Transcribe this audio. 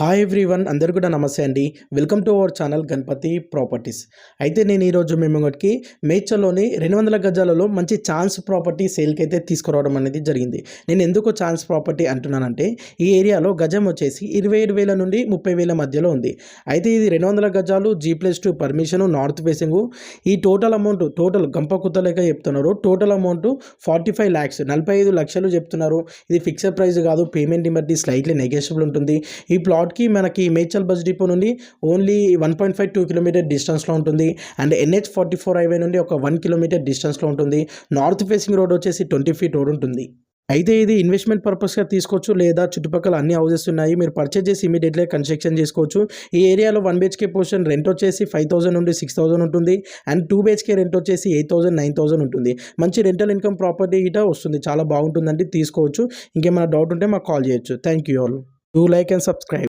Hi everyone, అందరు కూడా నమస్తే అండి. Welcome to our channel Ganapathi properties. అయితే నేను ఈరోజు మేము ఒకటికి మేడ్చల్లోని 200 గజాలలో మంచి ఛాన్స్ ప్రాపర్టీ సేల్కి అయితే తీసుకురావడం అనేది జరిగింది. నేను ఎందుకు ఛాన్స్ ప్రాపర్టీ అంటున్నానంటే, ఈ ఏరియాలో గజం వచ్చేసి 27,000 నుండి 30,000 మధ్యలో ఉంది. అయితే ఇది 200 గజాలు G+2 పర్మిషను, నార్త్ ఫేసింగు. ఈ టోటల్ అమౌంట్ గంపకుత్త లెక్క చెప్తున్నారు. టోటల్ అమౌంట్ 45 lakhs 45 లక్షలు చెప్తున్నారు. ఇది ఫిక్స్డ్ ప్రైస్ కాదు, పేమెంట్ బట్టి స్లైట్లీ నెగోషియబుల్ ఉంటుంది. ఈ ప్లాట్కి మనకి మేడ్చల్ బస్ డిపో నుండి ఓన్లీ 1.52 కిలోమీటర్ డిస్టెన్స్లో ఉంటుంది. అండ్ NH44 హైవే నుండి ఒక 1 కిలోమీటర్ డిస్టెన్స్లో ఉంటుంది. నార్త్ ఫేసింగ్ రోడ్ వచ్చేసి 20 feet రోడ్ ఉంటుంది. అయితే ఇది ఇన్వెస్ట్మెంట్ పర్పస్గా తీసుకోవచ్చు, లేదా చుట్టుపక్కల అన్ని హౌసెస్ ఉన్నాయి, మీరు పర్చేజ్ చేసి ఇమీడియట్లీ కన్స్ట్రక్షన్ చేసుకోవచ్చు. ఈ ఏరియాలో 1 BHK పోర్షన్ రెంట్ వచ్చేసి 5,000 నుండి 6,000 ఉంటుంది. అండ్ 2 BHK రెంట్ వచ్చేసి 8,000 9,000 ఉంటుంది. మంచి రెంటల్ ఇన్కమ్ ప్రాపర్టీ ఇట వస్తుంది, చాలా బాగుంటుందండి, తీసుకోవచ్చు. ఇంకేమైనా డౌట్ ఉంటే మాకు కాల్ చేయొచ్చు. Thank you all. Do like and subscribe.